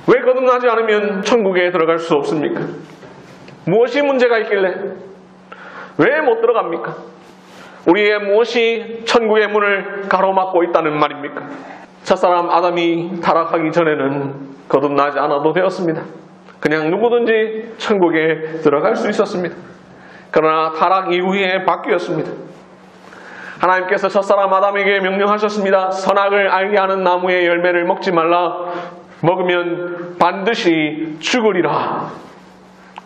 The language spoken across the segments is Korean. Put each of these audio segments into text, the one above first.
왜 거듭나지 않으면 천국에 들어갈 수 없습니까? 무엇이 문제가 있길래 왜 못 들어갑니까? 우리의 무엇이 천국의 문을 가로막고 있다는 말입니까? 첫사람 아담이 타락하기 전에는 거듭나지 않아도 되었습니다. 그냥 누구든지 천국에 들어갈 수 있었습니다. 그러나 타락 이후에 바뀌었습니다. 하나님께서 첫사람 아담에게 명령하셨습니다. 선악을 알게 하는 나무의 열매를 먹지 말라. 먹으면 반드시 죽으리라.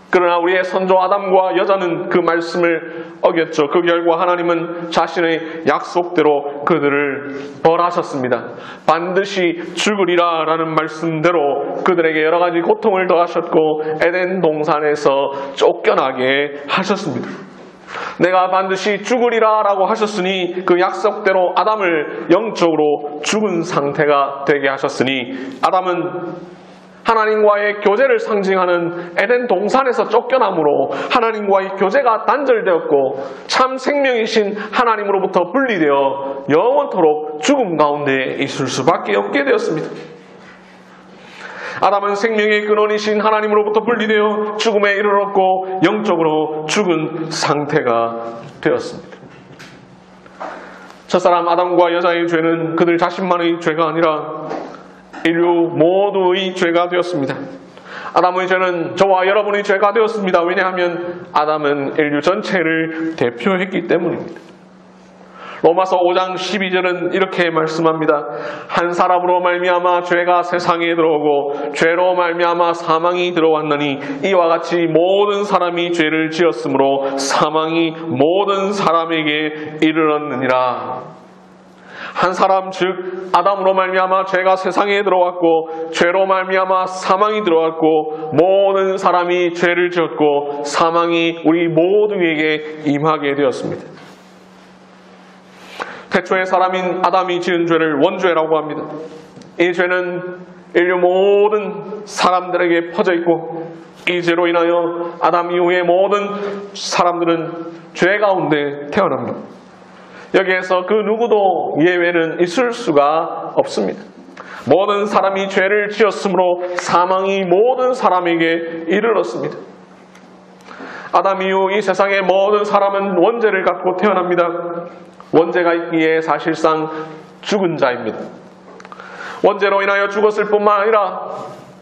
그러나 우리의 선조 아담과 여자는 그 말씀을 어겼죠. 그 결과 하나님은 자신의 약속대로 그들을 벌하셨습니다. 반드시 죽으리라 라는 말씀대로 그들에게 여러 가지 고통을 더하셨고 에덴 동산에서 쫓겨나게 하셨습니다. 내가 반드시 죽으리라 라고 하셨으니 그 약속대로 아담을 영적으로 죽은 상태가 되게 하셨으니 아담은 하나님과의 교제를 상징하는 에덴 동산에서 쫓겨남으로 하나님과의 교제가 단절되었고 참 생명이신 하나님으로부터 분리되어 영원토록 죽음 가운데 있을 수밖에 없게 되었습니다. 아담은 생명의 근원이신 하나님으로부터 분리되어 죽음에 이르렀고 영적으로 죽은 상태가 되었습니다. 첫사람 아담과 여자의 죄는 그들 자신만의 죄가 아니라 인류 모두의 죄가 되었습니다. 아담의 죄는 저와 여러분의 죄가 되었습니다. 왜냐하면 아담은 인류 전체를 대표했기 때문입니다. 로마서 5장 12절은 이렇게 말씀합니다. 한 사람으로 말미암아 죄가 세상에 들어오고 죄로 말미암아 사망이 들어왔느니 이와 같이 모든 사람이 죄를 지었으므로 사망이 모든 사람에게 이르렀느니라. 한 사람 즉 아담으로 말미암아 죄가 세상에 들어왔고 죄로 말미암아 사망이 들어왔고 모든 사람이 죄를 지었고 사망이 우리 모두에게 임하게 되었습니다. 태초의 사람인 아담이 지은 죄를 원죄라고 합니다. 이 죄는 인류 모든 사람들에게 퍼져 있고 이 죄로 인하여 아담 이후의 모든 사람들은 죄 가운데 태어납니다. 여기에서 그 누구도 예외는 있을 수가 없습니다. 모든 사람이 죄를 지었으므로 사망이 모든 사람에게 이르렀습니다. 아담 이후 이 세상의 모든 사람은 원죄를 갖고 태어납니다. 원죄가 있기에 사실상 죽은 자입니다. 원죄로 인하여 죽었을 뿐만 아니라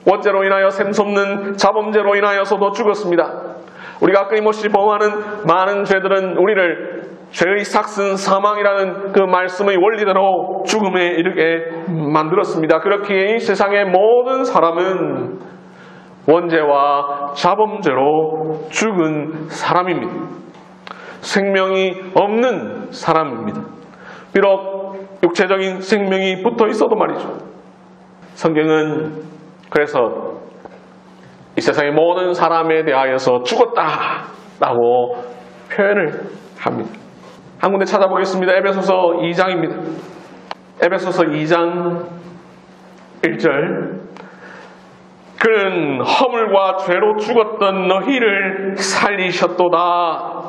원죄로 인하여 샘솟는 자범죄로 인하여서도 죽었습니다. 우리가 끊임없이 범하는 많은 죄들은 우리를 죄의 삭슨 사망이라는 그 말씀의 원리대로 죽음에 이르게 만들었습니다. 그렇기에 이 세상의 모든 사람은 원죄와 자범죄로 죽은 사람입니다. 생명이 없는 사람입니다. 비록 육체적인 생명이 붙어 있어도 말이죠. 성경은 그래서 이 세상의 모든 사람에 대하여서 죽었다라고 표현을 합니다. 한 군데 찾아보겠습니다. 에베소서 2장입니다. 에베소서 2장 1절 그는 허물과 죄로 죽었던 너희를 살리셨도다.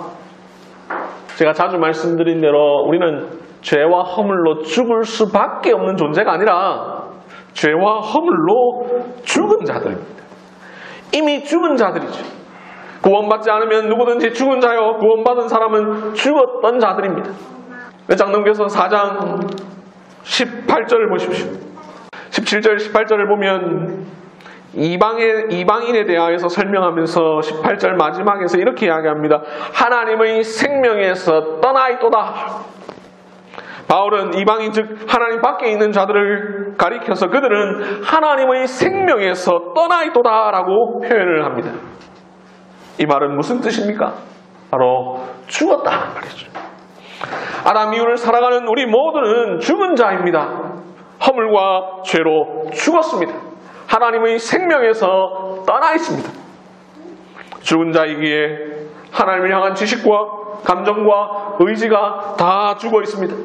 제가 자주 말씀드린 대로 우리는 죄와 허물로 죽을 수밖에 없는 존재가 아니라 죄와 허물로 죽은 자들입니다. 이미 죽은 자들이죠. 구원받지 않으면 누구든지 죽은 자요 구원받은 사람은 죽었던 자들입니다. 몇 장 넘겨서 4장 18절을 보십시오. 17절 18절을 보면 이방인에 대하여서 설명하면서 18절 마지막에서 이렇게 이야기합니다. 하나님의 생명에서 떠나있도다. 바울은 이방인 즉 하나님 밖에 있는 자들을 가리켜서 그들은 하나님의 생명에서 떠나있도다 라고 표현을 합니다. 이 말은 무슨 뜻입니까? 바로 죽었다 말이죠. 아담 이후를 살아가는 우리 모두는 죽은 자입니다. 허물과 죄로 죽었습니다. 하나님의 생명에서 떠나 있습니다. 죽은 자이기에 하나님을 향한 지식과 감정과 의지가 다 죽어 있습니다.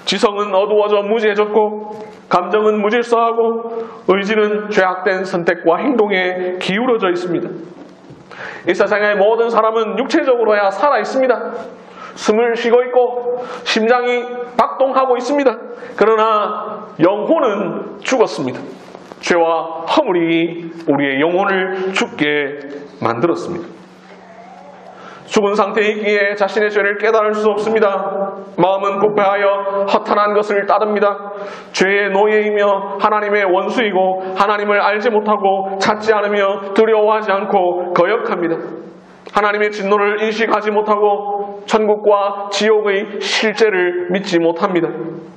지성은 어두워져 무지해졌고 감정은 무질서하고 의지는 죄악된 선택과 행동에 기울어져 있습니다. 이 세상의 모든 사람은 육체적으로야 살아 있습니다. 숨을 쉬고 있고 심장이 박동하고 있습니다. 그러나 영혼은 죽었습니다. 죄와 허물이 우리의 영혼을 죽게 만들었습니다. 죽은 상태에 있기에 자신의 죄를 깨달을 수 없습니다. 마음은 부패하여 허탄한 것을 따릅니다. 죄의 노예이며 하나님의 원수이고 하나님을 알지 못하고 찾지 않으며 두려워하지 않고 거역합니다. 하나님의 진노를 인식하지 못하고 천국과 지옥의 실제를 믿지 못합니다.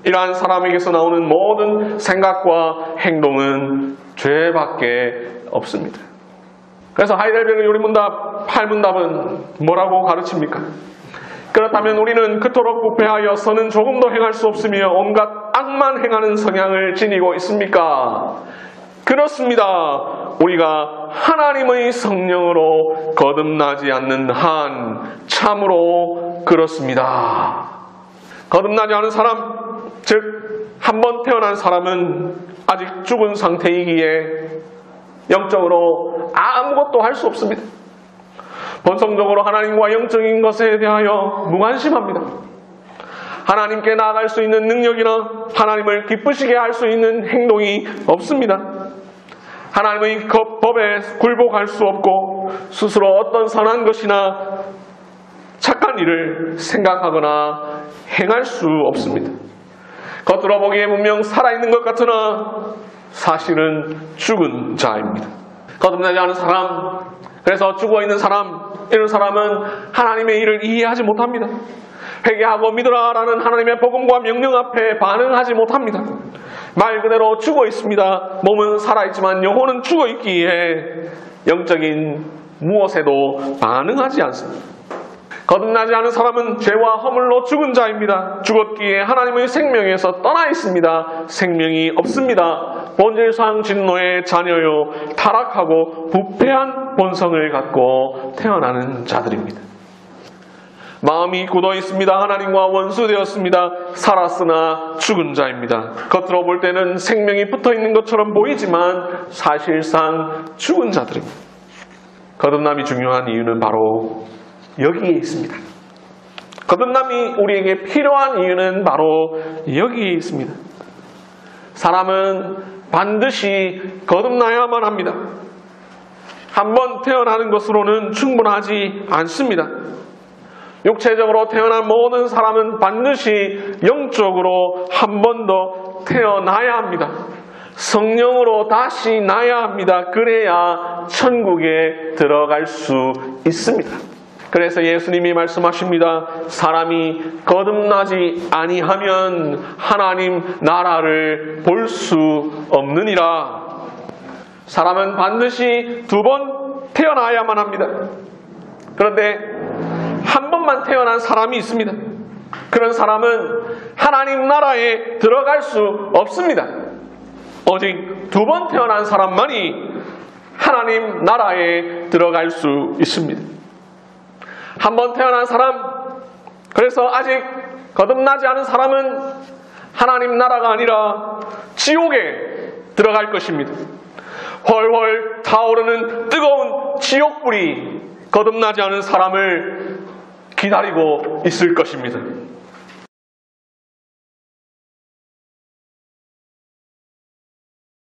이러한 사람에게서 나오는 모든 생각과 행동은 죄밖에 없습니다. 그래서 하이델베르 요리문답 8문답은 뭐라고 가르칩니까? 그렇다면 우리는 그토록 부패하여서는 조금도 행할 수 없으며 온갖 악만 행하는 성향을 지니고 있습니까? 그렇습니다. 우리가 하나님의 성령으로 거듭나지 않는 한 참으로 그렇습니다. 거듭나지 않은 사람, 즉 한 번 태어난 사람은 아직 죽은 상태이기에 영적으로 아무것도 할 수 없습니다. 본성적으로 하나님과 영적인 것에 대하여 무관심합니다. 하나님께 나아갈 수 있는 능력이나 하나님을 기쁘시게 할 수 있는 행동이 없습니다. 하나님의 법에 굴복할 수 없고 스스로 어떤 선한 것이나 착한 일을 생각하거나 행할 수 없습니다. 겉으로 보기에 분명 살아있는 것 같으나 사실은 죽은 자입니다. 거듭나지 않은 사람, 그래서 죽어있는 사람, 이런 사람은 하나님의 일을 이해하지 못합니다. 회개하고 믿으라라는 하나님의 복음과 명령 앞에 반응하지 못합니다. 말 그대로 죽어 있습니다. 몸은 살아있지만 영혼은 죽어 있기에 영적인 무엇에도 반응하지 않습니다. 거듭나지 않은 사람은 죄와 허물로 죽은 자입니다. 죽었기에 하나님의 생명에서 떠나 있습니다. 생명이 없습니다. 본질상 진노의 자녀요, 타락하고 부패한 본성을 갖고 태어나는 자들입니다. 마음이 굳어 있습니다. 하나님과 원수되었습니다. 살았으나 죽은 자입니다. 겉으로 볼 때는 생명이 붙어 있는 것처럼 보이지만 사실상 죽은 자들입니다. 거듭남이 중요한 이유는 바로 여기에 있습니다. 거듭남이 우리에게 필요한 이유는 바로 여기에 있습니다. 사람은 반드시 거듭나야만 합니다. 한번 태어나는 것으로는 충분하지 않습니다. 육체적으로 태어난 모든 사람은 반드시 영적으로 한 번 더 태어나야 합니다. 성령으로 다시 나야 합니다. 그래야 천국에 들어갈 수 있습니다. 그래서 예수님이 말씀하십니다. 사람이 거듭나지 아니하면 하나님 나라를 볼 수 없느니라. 사람은 반드시 2번 태어나야만 합니다. 그런데 한 번만 태어난 사람이 있습니다. 그런 사람은 하나님 나라에 들어갈 수 없습니다. 오직 2번 태어난 사람만이 하나님 나라에 들어갈 수 있습니다. 한 번 태어난 사람, 그래서 아직 거듭나지 않은 사람은 하나님 나라가 아니라 지옥에 들어갈 것입니다. 훨훨 타오르는 뜨거운 지옥불이 거듭나지 않은 사람을 기다리고 있을 것입니다.